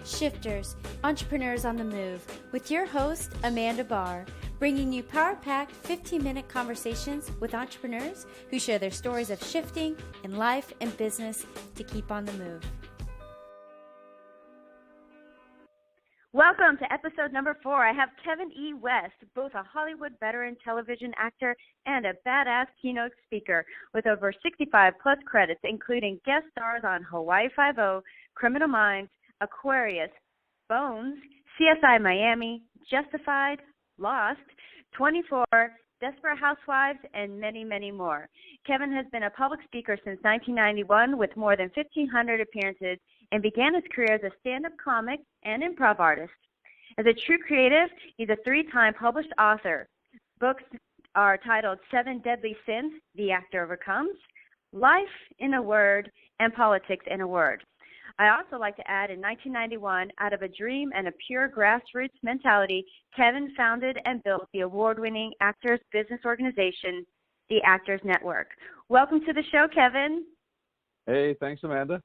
shifters, entrepreneurs on the move, with your host, Amanda Barr, bringing you power-packed 15-minute conversations with entrepreneurs who share their stories of shifting in life and business to keep on the move. Welcome to episode number 4. I have Kevin E. West, both a Hollywood veteran television actor and a badass keynote speaker with over 65 plus credits, including guest stars on Hawaii Five-0, Criminal Minds, Aquarius, Bones, CSI Miami, Justified, Lost, 24, Desperate Housewives, and many, many more. Kevin has been a public speaker since 1991 with more than 1,500 appearances and began his career as a stand-up comic and improv artist. As a true creative, he's a 3-time published author. Books are titled 7 Deadly Sins, The Actor Overcomes, Life in a Word, and Politics in a Word. I also like to add, in 1991, out of a dream and a pure grassroots mentality, Kevin founded and built the award-winning Actors Business Organization, the Actors Network. Welcome to the show, Kevin. Hey, thanks, Amanda.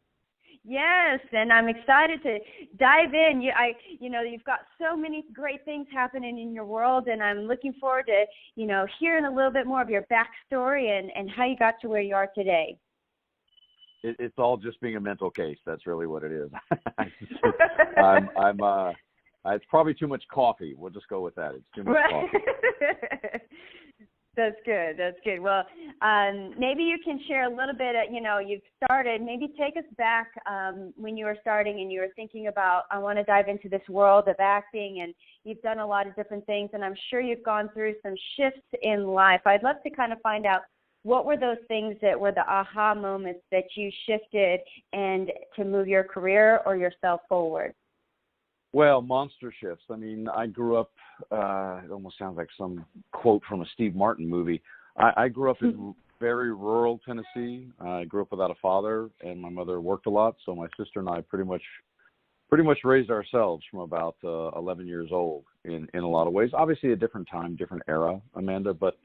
Yes, and I'm excited to dive in. You've got so many great things happening in your world, and I'm looking forward to, hearing a little bit more of your backstory and how you got to where you are today. It's all just being a mental case. That's really what it is. It's probably too much coffee. We'll just go with that. It's too much coffee. That's good. That's good. Well, maybe you can share a little bit. You've started. Maybe take us back when you were starting and you were thinking about, I want to dive into this world of acting, and you've done a lot of different things, and I'm sure you've gone through some shifts in life. I'd love to kind of find out, what were those things that were the aha moments that you shifted and to move your career or yourself forward? Well, monster shifts. I mean, I grew up, it almost sounds like some quote from a Steve Martin movie. I grew up in very rural Tennessee. I grew up without a father, and my mother worked a lot, so my sister and I pretty much raised ourselves from about 11 years old in a lot of ways. Obviously a different time, different era, Amanda, but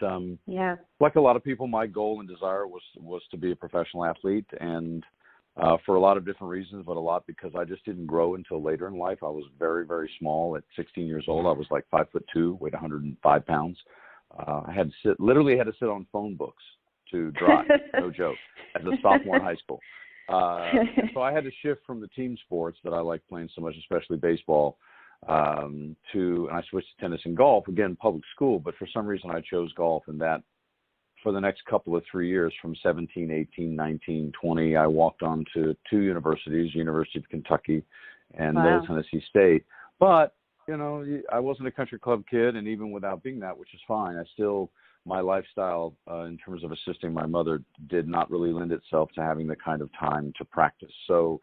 like a lot of people, my goal and desire was to be a professional athlete, and for a lot of different reasons, but a lot because I just didn't grow until later in life. I was very, very small. At 16 years old, I was like 5'2", weighed 105 pounds. I literally had to sit on phone books to drive, no joke, as a sophomore in high school. So I had to shift from the team sports that I like playing so much, especially baseball, and I switched to tennis and golf, again, public school, but for some reason I chose golf, and that for the next couple of 3 years, from 17, 18, 19, 20, I walked on to 2 universities, University of Kentucky and Middle Tennessee State. But, I wasn't a country club kid, and even without being that, which is fine, my lifestyle in terms of assisting my mother did not really lend itself to having the kind of time to practice. So,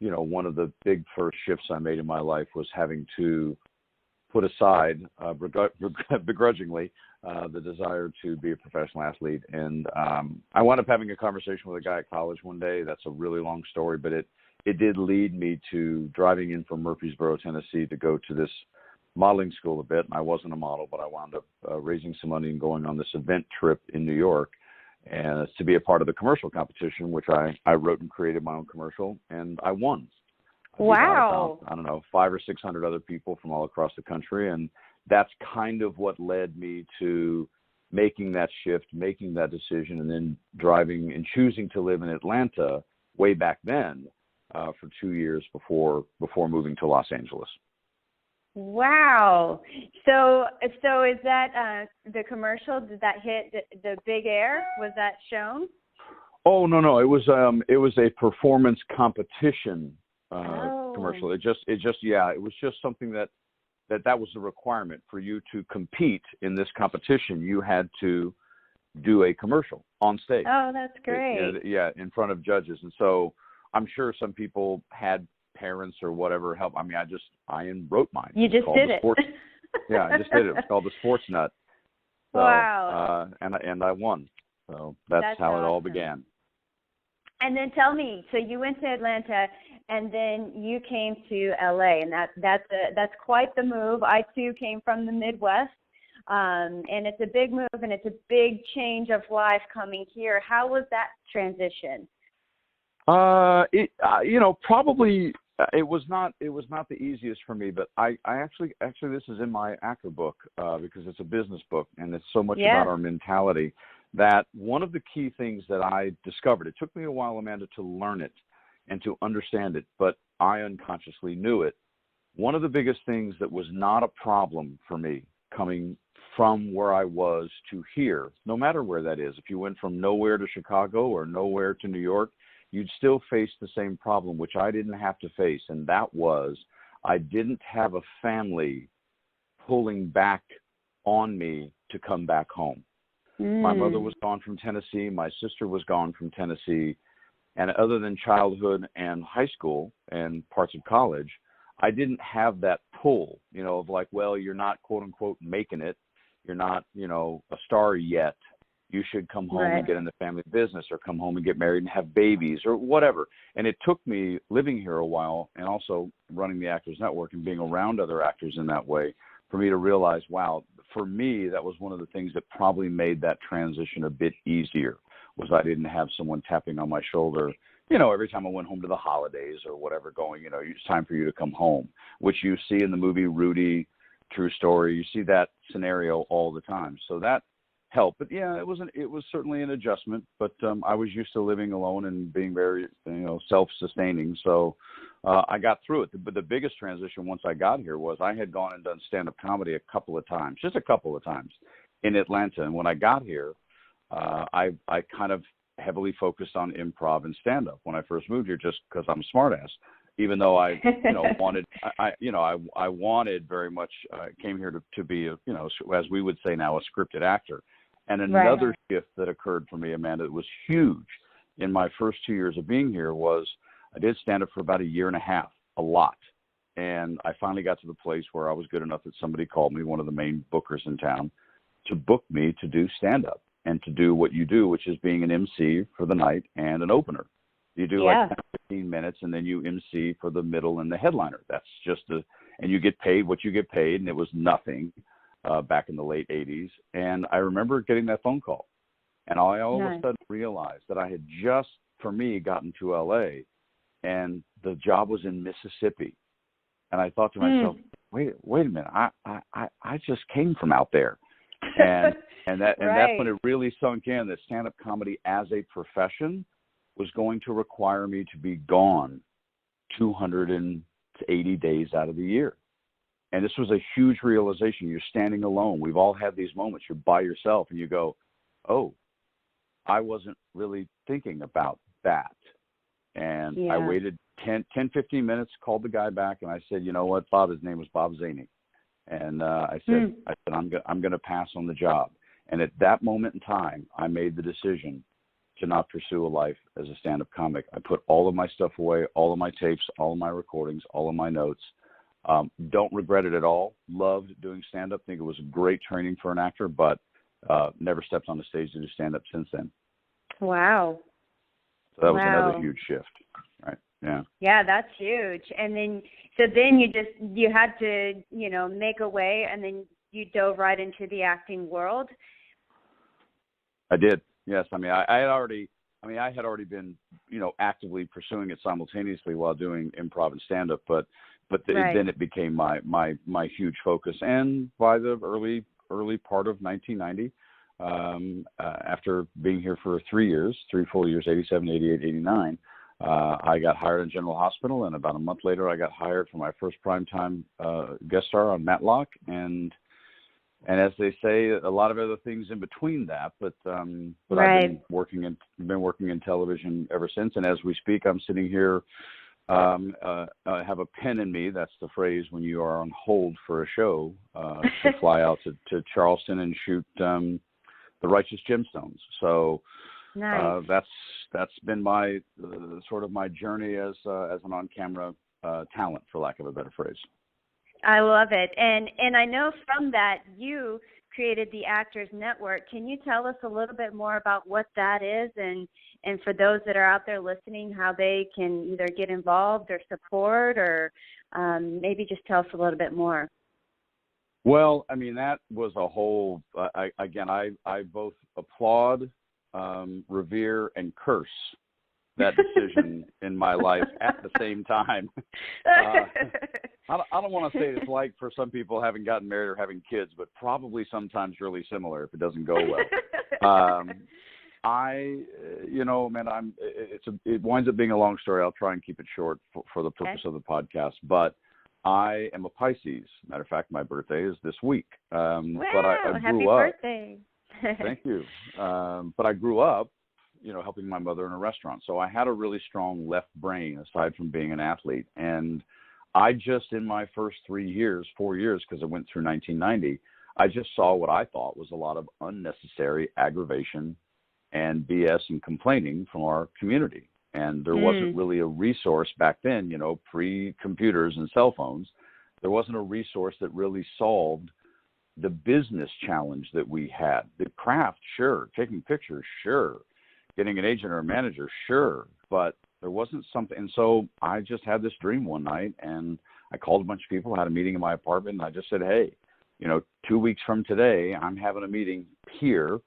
one of the big first shifts I made in my life was having to put aside, begrudgingly, the desire to be a professional athlete. And I wound up having a conversation with a guy at college one day. That's a really long story, but it did lead me to driving in from Murfreesboro, Tennessee, to go to this modeling school a bit. And I wasn't a model, but I wound up raising some money and going on this event trip in New York, and to be a part of the commercial competition, which I wrote and created my own commercial, and I won. Wow. I don't know, 500 or 600 other people from all across the country. And that's kind of what led me to making that shift, making that decision, and then driving and choosing to live in Atlanta way back then for 2 years before moving to Los Angeles. Wow. So is that the commercial? Did that hit the big air? Was that shown? Oh, no. It was a performance competition commercial. It was just something that was the requirement for you to compete in this competition. You had to do a commercial on stage. Oh, that's great. In front of judges. And so I'm sure some people had parents or whatever help. I mean, I wrote mine. You just did it. I just did it. It was called The Sports Nut. So, wow. And I won. So that's how it all began. And then tell me, so you went to Atlanta, and then you came to LA, and that's quite the move. I too came from the Midwest, and it's a big move, and it's a big change of life coming here. How was that transition? Probably It was not the easiest for me, but I actually this is in my actor book because it's a business book and it's so much about our mentality, that one of the key things that I discovered, it took me a while, Amanda, to learn it and to understand it, but I unconsciously knew it. One of the biggest things that was not a problem for me coming from where I was to here, no matter where that is, if you went from nowhere to Chicago or nowhere to New York, you'd still face the same problem, which I didn't have to face, and that was I didn't have a family pulling back on me to come back home. My mother was gone from Tennessee. My sister was gone from Tennessee. And other than childhood and high school and parts of college, I didn't have that pull, of like, well, you're not, quote unquote, making it. You're not, a star yet. You should come home and get in the family business, or come home and get married and have babies, or whatever. And it took me living here a while and also running the Actors Network and being around other actors in that way for me to realize, wow, for me, that was one of the things that probably made that transition a bit easier, was I didn't have someone tapping on my shoulder, every time I went home to the holidays or whatever, going, it's time for you to come home, which you see in the movie Rudy, True Story. You see that scenario all the time. So that helped. But yeah, it was certainly an adjustment, but I was used to living alone and being very, self-sustaining. So I got through it. But the biggest transition once I got here was I had gone and done stand-up comedy just a couple of times in Atlanta. And when I got here, I kind of heavily focused on improv and stand-up when I first moved here, just because I'm a smartass. Even though I, I wanted very much, came here to be, as we would say now, a scripted actor. And another shift that occurred for me, Amanda, that was huge in my first 2 years of being here was I did stand-up for about a year and a half, a lot. And I finally got to the place where I was good enough that somebody called me, one of the main bookers in town, to book me to do stand-up and to do what you do, which is being an MC for the night and an opener. You do like 10, 15 minutes, and then you MC for the middle and the headliner. That's just and you get paid what you get paid, and it was nothing back in the late 80s. And I remember getting that phone call, and I all of a sudden realized that I had just, for me, gotten to LA, and the job was in Mississippi. And I thought to myself, wait a minute, I just came from out there. And that's when it really sunk in that stand-up comedy as a profession was going to require me to be gone 280 days out of the year. And this was a huge realization. You're standing alone. We've all had these moments. You're by yourself and you go, oh, I wasn't really thinking about that. And I waited 10, 15 minutes, called the guy back, and I said, you know what, Bob, his name was Bob Zaney. And I said, I'm going to pass on the job. And at that moment in time, I made the decision to not pursue a life as a stand-up comic. I put all of my stuff away, all of my tapes, all of my recordings, all of my notes. Don't regret it at all. Loved doing stand-up. Think it was great training for an actor, but never stepped on the stage to do stand-up since then. Wow. So that was another huge shift, right? Yeah. Yeah, that's huge. And then, then you had to, make a way, and then you dove right into the acting world. I did. Yes. I mean, I had already been, actively pursuing it simultaneously while doing improv and stand-up, but then it became my huge focus. And by the early part of 1990, after being here for 3 full years, 87, 88, 89, I got hired in General Hospital, and about a month later, I got hired for my first primetime guest star on Matlock, and as they say, a lot of other things in between that. But I've been working in television ever since. And as we speak, I'm sitting here. I have a pen in me. That's the phrase when you are on hold for a show to fly out to Charleston and shoot The Righteous Gemstones. So that's been my sort of my journey as an on-camera talent, for lack of a better phrase. I love it. And I know from that you created the Actors Network. Can you tell us a little bit more about what that is, and for those that are out there listening, how they can either get involved or support, or maybe just tell us a little bit more? Well, I mean, that was a whole, I both applaud, revere, and curse that decision in my life at the same time. I don't want to say it's like for some people having gotten married or having kids, but probably sometimes really similar if it doesn't go well. It winds up being a long story. I'll try and keep it short for the purpose of the podcast. But I am a Pisces. Matter of fact, my birthday is this week. Wow! But I grew Happy up, birthday! Thank you. But I grew up, helping my mother in a restaurant. So I had a really strong left brain aside from being an athlete. And I just, in my first 4 years, because I went through 1990, I just saw what I thought was a lot of unnecessary aggravation and BS and complaining from our community. And there wasn't really a resource back then, pre-computers and cell phones. There wasn't a resource that really solved the business challenge that we had. The craft, sure. Taking pictures, sure. Getting an agent or a manager, sure. But there wasn't something. And so I just had this dream one night, and I called a bunch of people, had a meeting in my apartment, and I just said, hey, 2 weeks from today, I'm having a meeting here,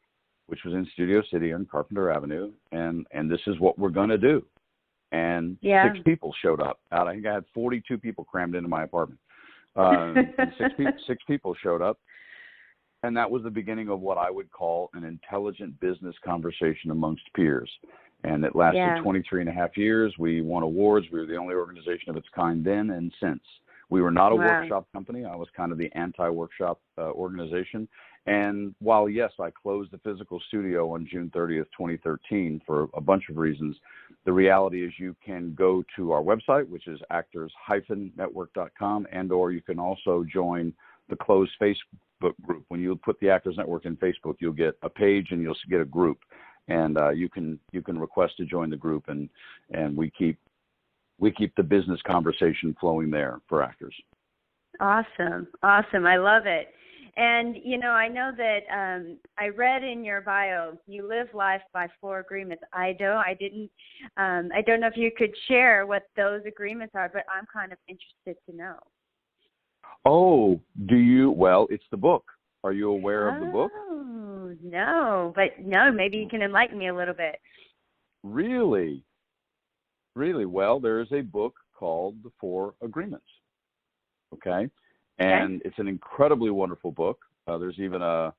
which was in Studio City on Carpenter Avenue, and this is what we're going to do. And 6 people showed up. I think I had 42 people crammed into my apartment. And six people showed up. And that was the beginning of what I would call an intelligent business conversation amongst peers. And it lasted 23 and a half years. We won awards. We were the only organization of its kind then and since. We were not a workshop company. I was kind of the anti-workshop organization. And while, yes, I closed the physical studio on June 30th, 2013 for a bunch of reasons, the reality is you can go to our website, which is actors-network.com, and or you can also join the closed Facebook group. When you put the Actors Network in Facebook, you'll get a page and you'll get a group. And you can request to join the group, and we keep the business conversation flowing there for actors. Awesome. I love it. And, I know that I read in your bio, you live life by 4 agreements. I don't know if you could share what those agreements are, but I'm kind of interested to know. Oh, do you? Well, it's the book. Are you aware of the book? No, maybe you can enlighten me a little bit. Really? Well, there is a book called The 4 Agreements. Okay? And it's an incredibly wonderful book. There's even a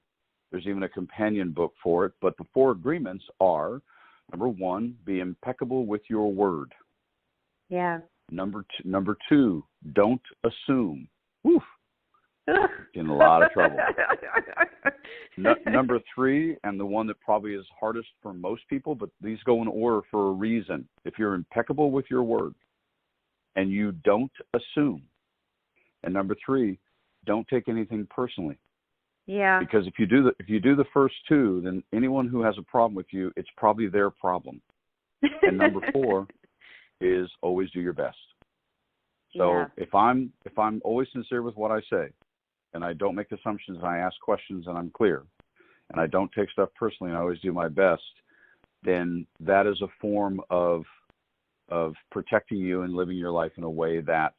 companion book for it. But the 4 agreements are, number 1, be impeccable with your word. Yeah. Number 2, don't assume. Woof. In a lot of trouble. Number 3, and the one that probably is hardest for most people, but these go in order for a reason. If you're impeccable with your word and you don't assume. And number 3, don't take anything personally. Yeah. Because if you do the first 2, then anyone who has a problem with you, it's probably their problem. And number 4 is always do your best. So if I'm always sincere with what I say, and I don't make assumptions, and I ask questions, and I'm clear, and I don't take stuff personally, and I always do my best, then that is a form of protecting you and living your life in a way that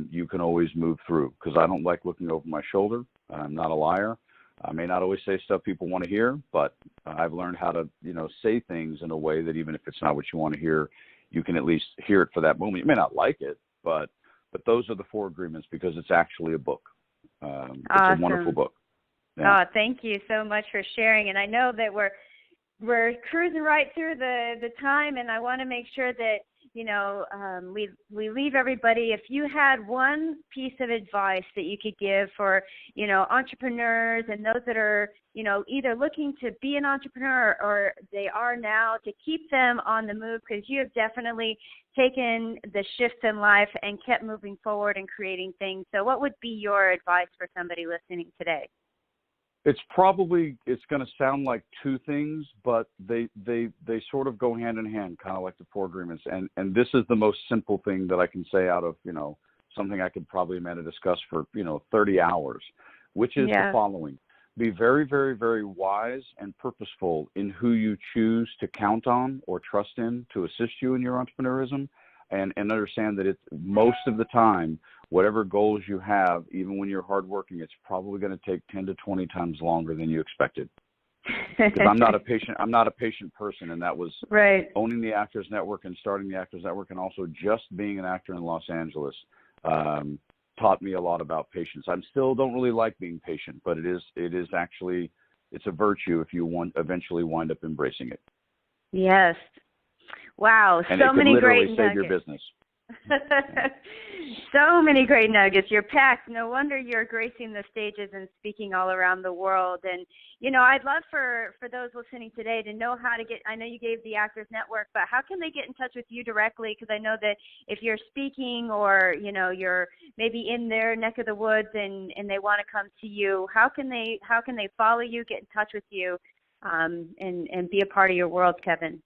you can always move through. Because I don't like looking over my shoulder. I'm not a liar. I may not always say stuff people want to hear, but I've learned how to, say things in a way that even if it's not what you want to hear, you can at least hear it for that moment. You may not like it, but those are the 4 agreements because it's actually a book. Awesome. It's a wonderful book. Yeah. Oh, thank you so much for sharing. And I know that we're cruising right through the time, and I want to make sure that we leave everybody. If you had one piece of advice that you could give for entrepreneurs and those that are either looking to be an entrepreneur or they are now, to keep them on the move, because you have definitely taken the shifts in life and kept moving forward and creating things. So what would be your advice for somebody listening today? It's going to sound like 2 things, but they sort of go hand in hand, kind of like the 4 agreements. And this is the most simple thing that I can say out of, something I could probably discuss for, 30 hours, which is the following. Be very, very, very wise and purposeful in who you choose to count on or trust in to assist you in your entrepreneurism, and understand that it's most of the time, whatever goals you have, even when you're hardworking, it's probably going to take 10 to 20 times longer than you expected. Because I'm not a patient person, and that was right. owning the Actors Network and starting the Actors Network, and also just being an actor in Los Angeles taught me a lot about patience. I still don't really like being patient, but it is actually, it's a virtue if you eventually wind up embracing it. Yes. Wow. And so it could many literally great save nuggets. your business. So many great nuggets. You're packed. No wonder you're gracing the stages and speaking all around the world. And, I'd love for those listening today to know how to get, I know you gave the Actors Network, but how can they get in touch with you directly? Because I know that if you're speaking or, you're maybe in their neck of the woods and they want to come to you, how can they follow you, get in touch with you, and be a part of your world, Kevin?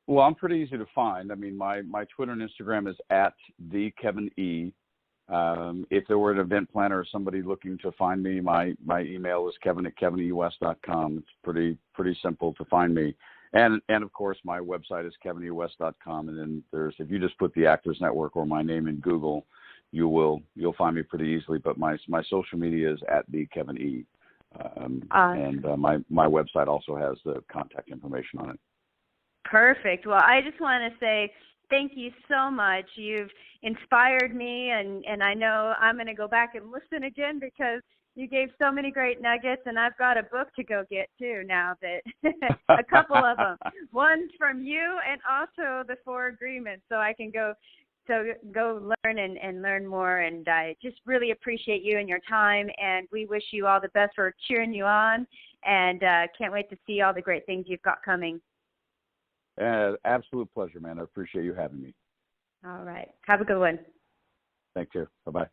Well, I'm pretty easy to find. I mean, my Twitter and Instagram is @TheKevinE. If there were an event planner or somebody looking to find me, my email is kevin@kevinewest.com. It's pretty simple to find me. And of course, my website is kevinewest.com. And then if you just put the Actors Network or my name in Google, you'll find me pretty easily. But my social media is @TheKevinE. And my website also has the contact information on it. Perfect. Well, I just want to say thank you so much. You've inspired me, and I know I'm going to go back and listen again because you gave so many great nuggets, and I've got a book to go get too now, that a couple of them. One from you and also the 4 Agreements, so I can go learn and learn more. And I just really appreciate you and your time, and we wish you all the best. For cheering you on, and can't wait to see all the great things you've got coming. Absolute pleasure, man. I appreciate you having me. All right. Have a good one. Thank you. Bye-bye.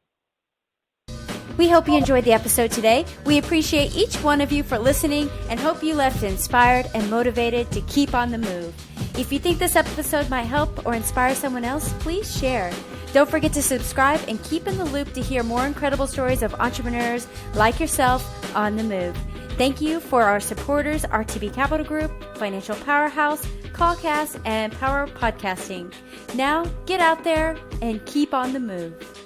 We hope you enjoyed the episode today. We appreciate each one of you for listening and hope you left inspired and motivated to keep on the move. If you think this episode might help or inspire someone else, please share. Don't forget to subscribe and keep in the loop to hear more incredible stories of entrepreneurs like yourself on the move. Thank you for our supporters, RTB Capital Group, Financial Powerhouse, Callcast, and Power Podcasting. Now, get out there and keep on the move.